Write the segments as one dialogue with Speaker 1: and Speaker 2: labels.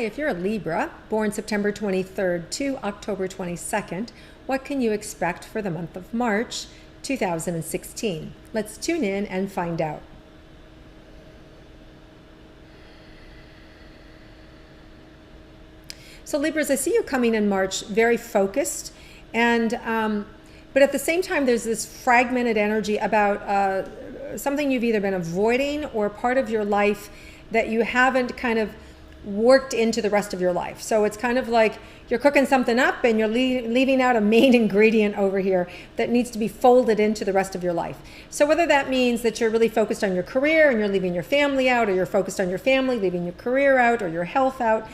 Speaker 1: if you're a Libra, born September 23rd to October 22nd, what can you expect for the month of March 2016? Let's tune in and find out. So Libras, I see you coming in March very focused, and but at the same time there's this fragmented energy about something you've either been avoiding or part of your life that you haven't kind of worked into the rest of your life. So it's kind of like you're cooking something up and you're leaving out a main ingredient over here that needs to be folded into the rest of your life. So whether that means that you're really focused on your career and you're leaving your family out, or you're focused on your family, leaving your career out, or your health out.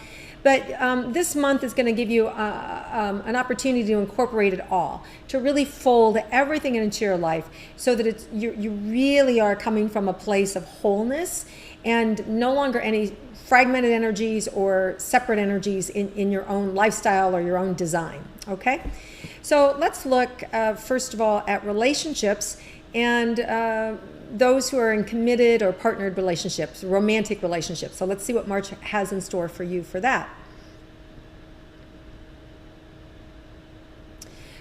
Speaker 1: But this month is going to give you an opportunity to incorporate it all, to really fold everything into your life so that you really are coming from a place of wholeness and no longer any fragmented energies or separate energies in your own lifestyle or your own design, okay? So let's look, first of all, at relationships and those who are in committed or partnered relationships, romantic relationships. So let's see what March has in store for you for that.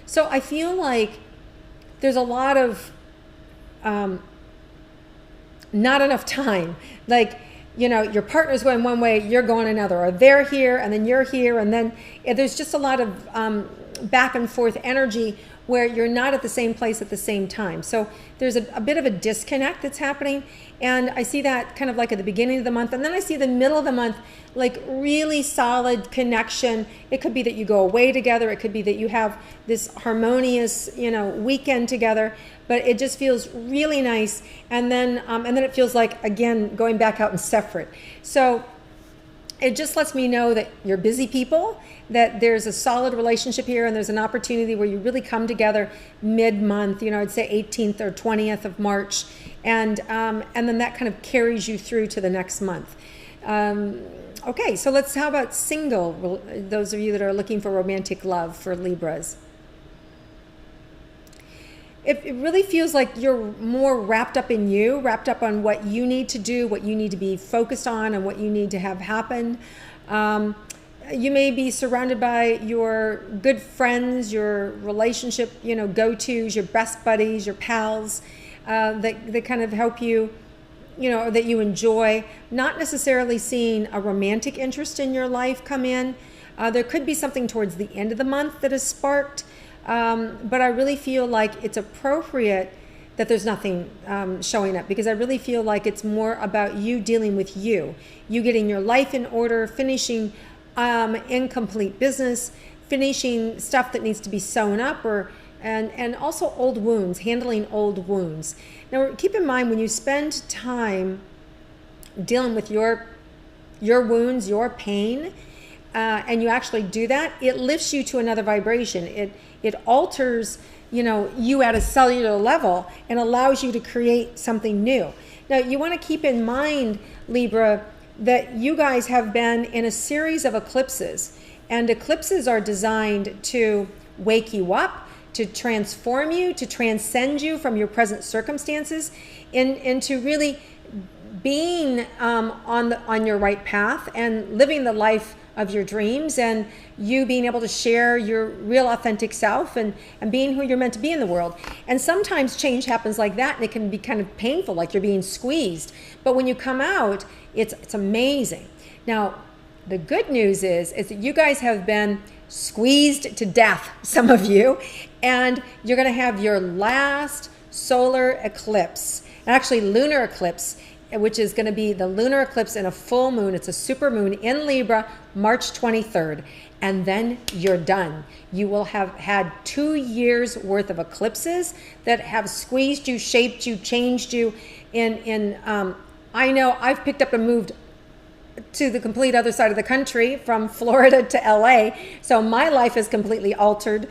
Speaker 1: So I feel like there's a lot of not enough time. Like, you know, your partner's going one way, you're going another, or they're here and then you're here, and then there's just a lot of back and forth energy where you're not at the same place at the same time. So there's a bit of a disconnect that's happening, and I see that kind of like at the beginning of the month, and then I see the middle of the month like really solid connection. It could be that you go away together, it could be that you have this harmonious, you know, weekend together, but it just feels really nice, and then it feels like, again, going back out and separate. So it just lets me know that you're busy people, that there's a solid relationship here, and there's an opportunity where you really come together mid-month, you know, I'd say 18th or 20th of March, and then that kind of carries you through to the next month. Okay, so how about single, those of you that are looking for romantic love for Libras? It really feels like you're more wrapped up in you, wrapped up on what you need to do, what you need to be focused on, and what you need to have happen. You may be surrounded by your good friends, your relationship, you know, go-tos, your best buddies, your pals, that kind of help you, you know, that you enjoy. Not necessarily seeing a romantic interest in your life come in. There could be something towards the end of the month that is sparked. But I really feel like it's appropriate that there's nothing showing up, because I really feel like it's more about you dealing with you getting your life in order, finishing incomplete business, finishing stuff that needs to be sewn up, and also old wounds, handling old wounds. Now keep in mind, when you spend time dealing with your wounds, your pain, and you actually do that, it lifts you to another vibration. It alters, you know, you at a cellular level and allows you to create something new. Now, you want to keep in mind, Libra, that you guys have been in a series of eclipses, and eclipses are designed to wake you up, to transform you, to transcend you from your present circumstances, into really being on your right path and living the life of your dreams, and you being able to share your real authentic self and being who you're meant to be in the world. And sometimes change happens like that, and it can be kind of painful, like you're being squeezed. But when you come out, it's amazing. Now, the good news is that you guys have been squeezed to death, some of you, and you're going to have your last solar eclipse, actually lunar eclipse, which is going to be the lunar eclipse in a full moon. It's a super moon in Libra, March 23rd. And then you're done. You will have had 2 years worth of eclipses that have squeezed you, shaped you, changed you. I know I've picked up and moved to the complete other side of the country, from Florida to LA. So my life is completely altered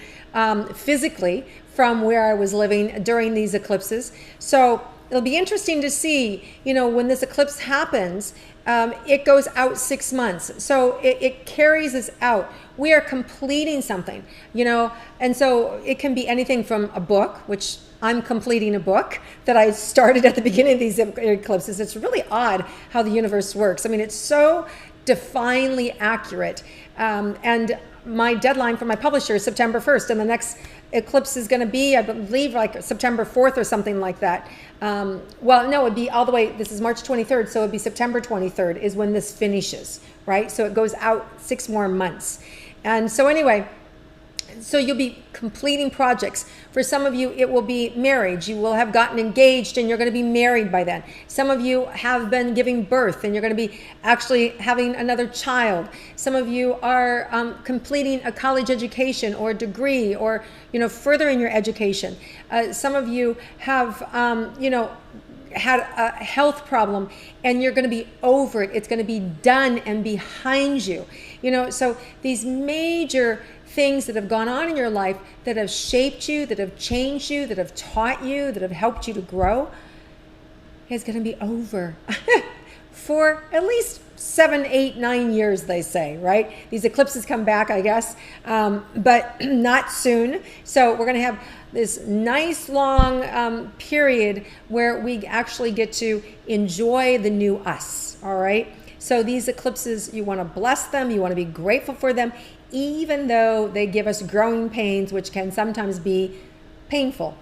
Speaker 1: physically from where I was living during these eclipses. So it'll be interesting to see, you know, when this eclipse happens, it goes out 6 months. So it carries us out. We are completing something, you know, and so it can be anything from a book, which I'm completing a book that I started at the beginning of these eclipses. It's really odd how the universe works. I mean, it's so divinely accurate. And my deadline for my publisher is September 1st, and the next eclipse is going to be, I believe, like September 4th or something like that. Well, no, it'd be all the way, this is March 23rd, so it'd be September 23rd is when this finishes, right? So it goes out 6 more months. And so anyway, so you'll be completing projects. For some of you, it will be marriage. You will have gotten engaged and you're going to be married by then. Some of you have been giving birth and you're going to be actually having another child. Some of you are completing a college education or a degree, or, furthering your education. Some of you have, had a health problem and you're going to be over it. It's going to be done and behind you. So these major things that have gone on in your life that have shaped you, that have changed you, that have taught you, that have helped you to grow, is going to be over for at least 7, 8, 9 years, they say, right? These eclipses come back, I guess, but not soon. So we're going to have this nice long period where we actually get to enjoy the new us, all right? So these eclipses, you want to bless them, you want to be grateful for them, even though they give us growing pains, which can sometimes be painful.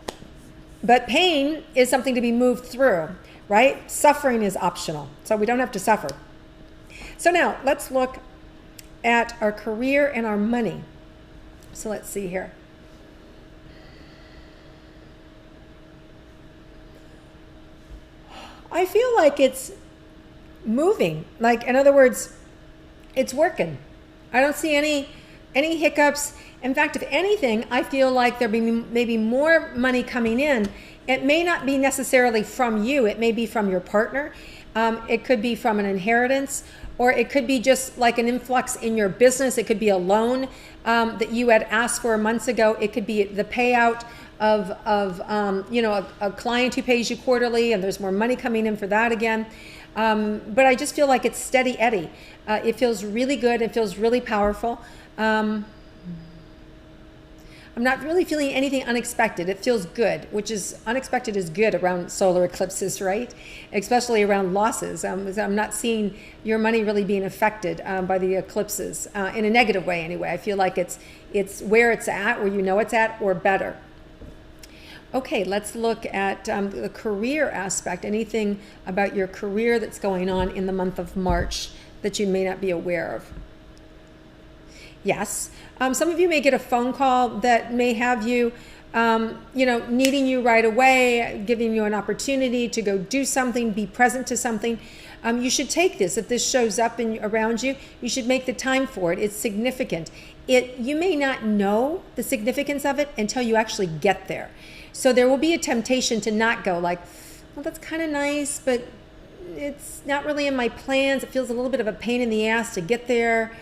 Speaker 1: But pain is something to be moved through, right? Suffering is optional, so we don't have to suffer. So now let's look at our career and our money. So let's see here. I feel like it's moving. Like, in other words, it's working. I don't see any hiccups. In fact, if anything, I feel like there'll be maybe more money coming in. It may not be necessarily from you. It may be from your partner. It could be from an inheritance, or it could be just like an influx in your business. It could be a loan that you had asked for months ago. It could be the payout of a client who pays you quarterly, and there's more money coming in for that again. But I just feel like it's steady Eddie. It feels really good. It feels really powerful. I'm not really feeling anything unexpected. It feels good, which is unexpected is good around solar eclipses, right? Especially around losses. I'm not seeing your money really being affected by the eclipses in a negative way anyway. I feel like it's where it's at, where you know it's at, or better. Okay, let's look at the career aspect. Anything about your career that's going on in the month of March that you may not be aware of? Yes. Some of you may get a phone call that may have you, needing you right away, giving you an opportunity to go do something, be present to something. You should take this. If this shows up around you, you should make the time for it. It's significant. You may not know the significance of it until you actually get there. So there will be a temptation to not go, like, well, that's kind of nice, but it's not really in my plans. It feels a little bit of a pain in the ass to get there.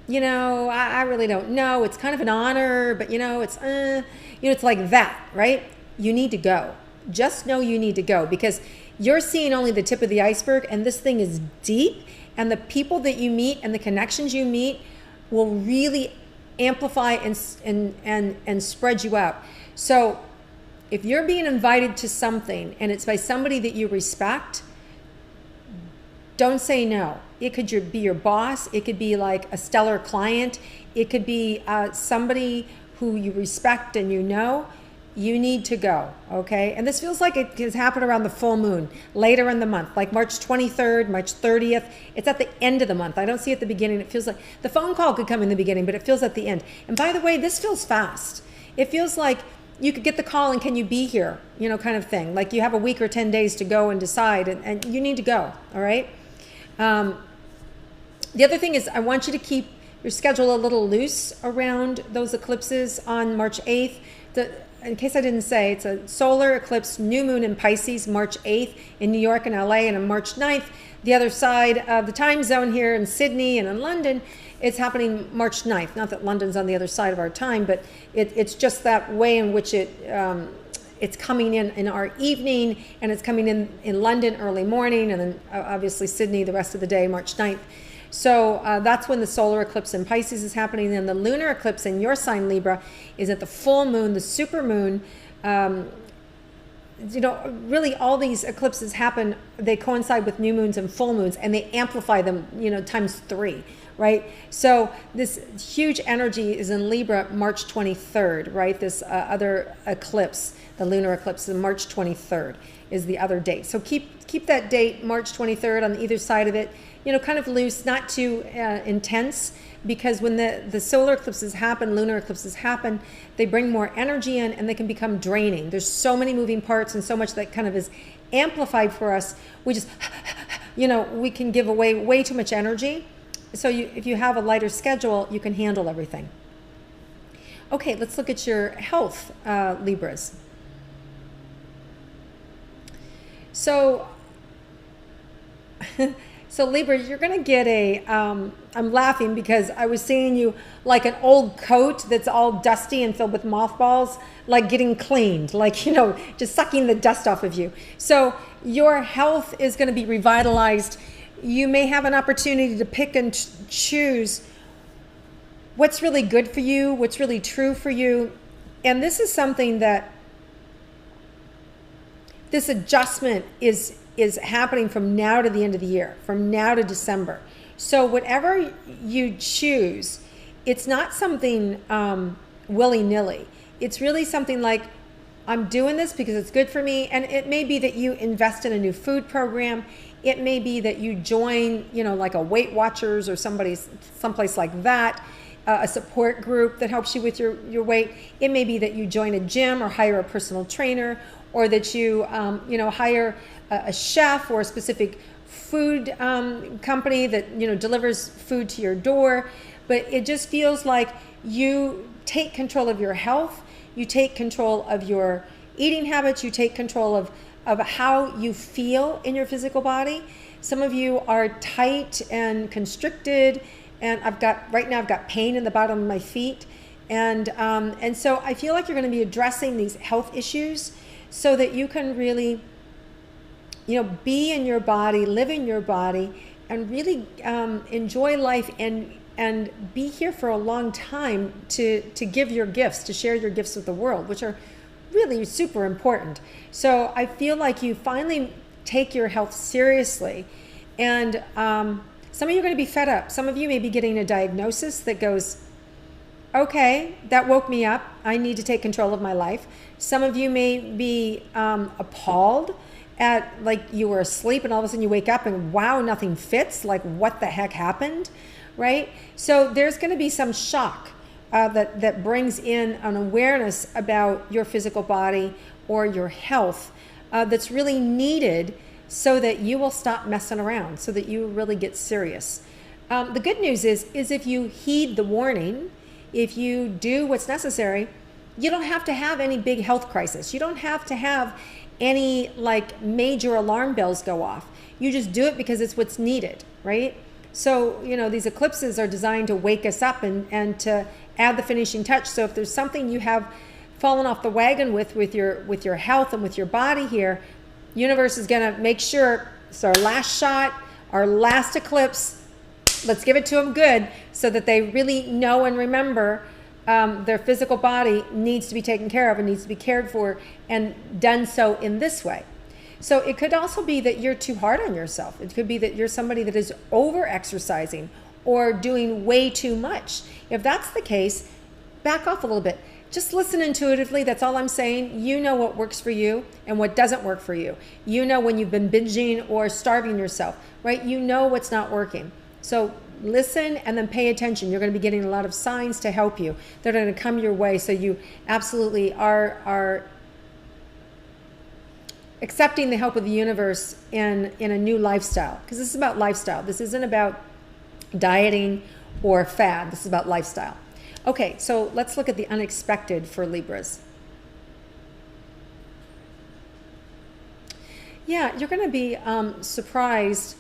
Speaker 1: I really don't know. It's kind of an honor, but it's like that, right? You need to go. Just know you need to go, because you're seeing only the tip of the iceberg, and this thing is deep, and the people that you meet and the connections you meet will really amplify and spread you out. So if you're being invited to something and it's by somebody that you respect, don't say no. It could be your boss. It could be like a stellar client. It could be somebody who you respect and you know. You need to go, okay? And this feels like it has happened around the full moon, later in the month, like March 23rd, March 30th. It's at the end of the month. I don't see it at the beginning. It feels like the phone call could come in the beginning, but it feels at the end. And by the way, this feels fast. It feels like you could get the call and can you be here, kind of thing. Like you have a week or 10 days to go and decide, and you need to go, all right? The other thing is I want you to keep your schedule a little loose around those eclipses on March 8th. In case I didn't say, it's a solar eclipse, new moon in Pisces, March 8th in New York and LA, and on March 9th, the other side of the time zone here in Sydney and in London, it's happening March 9th. Not that London's on the other side of our time, but it's just that way in which it's coming in our evening, and it's coming in London early morning, and then obviously Sydney the rest of the day, March 9th. So that's when the solar eclipse in Pisces is happening. And the lunar eclipse in your sign, Libra, is at the full moon, the super moon, really all these eclipses happen, they coincide with new moons and full moons, and they amplify them, times 3, right? So this huge energy is in Libra March 23rd, right? This other eclipse, the lunar eclipse, March 23rd is the other date. So keep that date, March 23rd, on either side of it, kind of loose, not too intense, because when the solar eclipses happen, lunar eclipses happen, they bring more energy in and they can become draining. There's so many moving parts and so much that kind of is amplified for us. We just, we can give away way too much energy. So if you have a lighter schedule, you can handle everything. Okay, let's look at your health, Libras. So Libra, you're going to get I'm laughing because I was seeing you like an old coat that's all dusty and filled with mothballs, like getting cleaned, like, just sucking the dust off of you. So your health is going to be revitalized. You may have an opportunity to pick and choose what's really good for you, what's really true for you. And this is something that this adjustment is happening from now to the end of the year, from now to December. So whatever you choose, it's not something willy-nilly. It's really something like, I'm doing this because it's good for me. And it may be that you invest in a new food program. It may be that you join, like a Weight Watchers or someplace like that, a support group that helps you with your weight. It may be that you join a gym or hire a personal trainer, or that you, hire a chef or a specific food company that, delivers food to your door. But it just feels like you take control of your health, you take control of your eating habits, you take control of how you feel in your physical body. Some of you are tight and constricted, and right now I've got pain in the bottom of my feet. And so I feel like you're going to be addressing these health issues so that you can really, be in your body, live in your body, and really enjoy life and be here for a long time to give your gifts, to share your gifts with the world, which are really super important. So I feel like you finally take your health seriously. And some of you are going to be fed up. Some of you may be getting a diagnosis that goes, okay, that woke me up. I need to take control of my life. Some of you may be appalled at, like, you were asleep and all of a sudden you wake up and wow, nothing fits. Like, what the heck happened, right? So there's going to be some shock that brings in an awareness about your physical body or your health that's really needed so that you will stop messing around, so that you really get serious. The good news is if you heed the warning, if you do what's necessary, you don't have to have any big health crisis. You don't have to have any like major alarm bells go off. You just do it because it's what's needed, right? So, these eclipses are designed to wake us up and to add the finishing touch. So if there's something you have fallen off the wagon with your health and with your body here, universe is going to make sure it's our last shot, our last eclipse. Let's give it to them good so that they really know and remember their physical body needs to be taken care of and needs to be cared for, and done so in this way. So it could also be that you're too hard on yourself. It could be that you're somebody that is over exercising or doing way too much. If that's the case, back off a little bit. Just listen intuitively. That's all I'm saying. You know what works for you and what doesn't work for you. You know when you've been binging or starving yourself, right? You know what's not working. So listen and then pay attention. You're going to be getting a lot of signs to help you. They're going to come your way. So you absolutely are accepting the help of the universe in a new lifestyle. Because this is about lifestyle. This isn't about dieting or fad. This is about lifestyle. Okay, so let's look at the unexpected for Libras. Yeah, you're going to be surprised.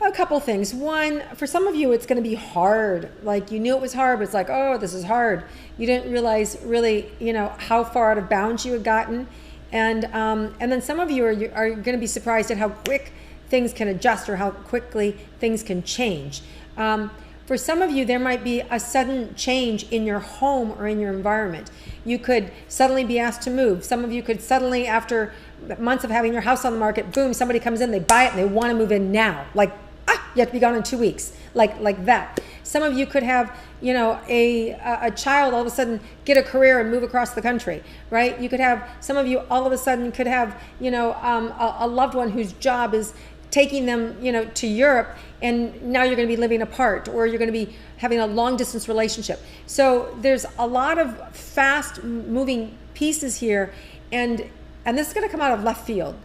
Speaker 1: A couple things. One, for some of you, it's going to be hard. Like, you knew it was hard, but it's like, oh, this is hard. You didn't realize really, how far out of bounds you had gotten. And then some of you are going to be surprised at how quick things can adjust or how quickly things can change. For some of you, there might be a sudden change in your home or in your environment. You could suddenly be asked to move. Some of you could suddenly, after months of having your house on the market, boom, somebody comes in, they buy it, and they want to move in now. Like, you have to be gone in 2 weeks. Like that. Some of you could have, a child all of a sudden get a career and move across the country, right? You could have, some of you all of a sudden could have, a loved one whose job is taking them, to Europe, and now you're going to be living apart, or you're going to be having a long distance relationship. So there's a lot of fast moving pieces here, and this is going to come out of left field.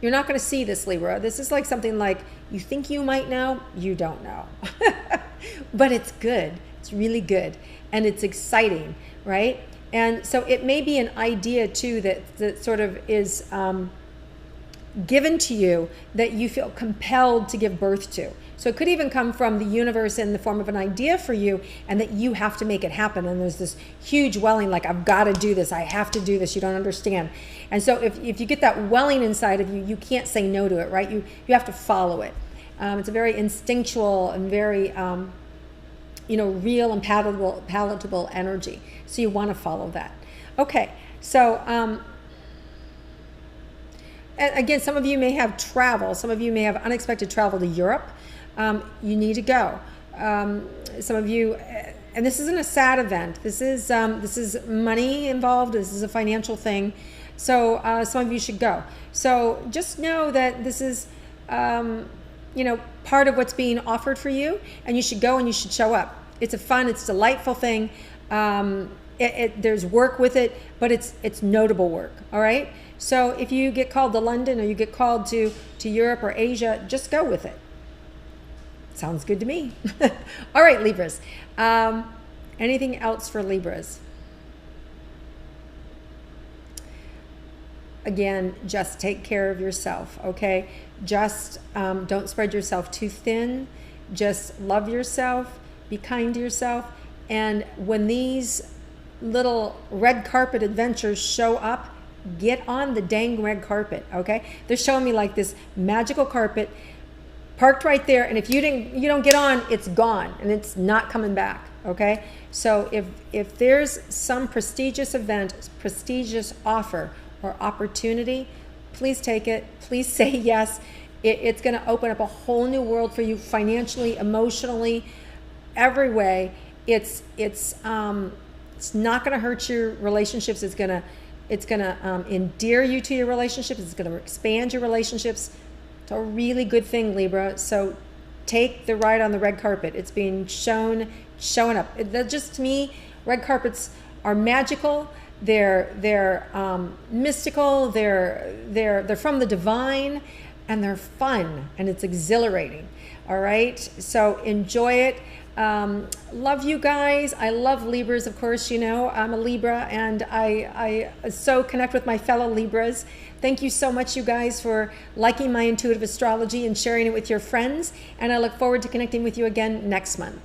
Speaker 1: You're not going to see this, Libra. This is like something like you think you might know, you don't know. But it's good. It's really good. And it's exciting, right? And so it may be an idea too that sort of is given to you that you feel compelled to give birth to. So it could even come from the universe in the form of an idea for you, and that you have to make it happen. And there's this huge welling, like, I've got to do this. I have to do this. You don't understand. And so if you get that welling inside of you, you can't say no to it, right? You have to follow it. It's a very instinctual and very, real and palatable energy. So you want to follow that. Okay. So, again, some of you may have travel. Some of you may have unexpected travel to Europe. You need to go. Some of you, and this isn't a sad event. This is money involved. This is a financial thing. So some of you should go. So just know that this is, part of what's being offered for you, and you should go and you should show up. It's a fun, it's a delightful thing. There's work with it, but it's notable work. All right. So if you get called to London, or you get called to Europe or Asia, just go with it. Sounds good to me. All right, Libras. Anything else for Libras? Again, just take care of yourself, okay? Just don't spread yourself too thin. Just love yourself. Be kind to yourself. And when these little red carpet adventures show up, get on the dang red carpet, okay? They're showing me like this magical carpet parked right there, and if you don't get on, it's gone, and it's not coming back, okay? So if there's some prestigious event, prestigious offer or opportunity, please take it. Please say yes. It's going to open up a whole new world for you, financially, emotionally, every way. It's not going to hurt your relationships. It's going to endear you to your relationships. It's going to expand your relationships. It's a really good thing, Libra. So take the ride on the red carpet. It's being showing up. Just to me, red carpets are magical. They're mystical. They're from the divine, and they're fun, and it's exhilarating. All right. So enjoy it. Love you guys. I love Libras, of course. I'm a Libra, and I so connect with my fellow Libras. Thank you so much, you guys, for liking my intuitive astrology and sharing it with your friends. And I look forward to connecting with you again next month.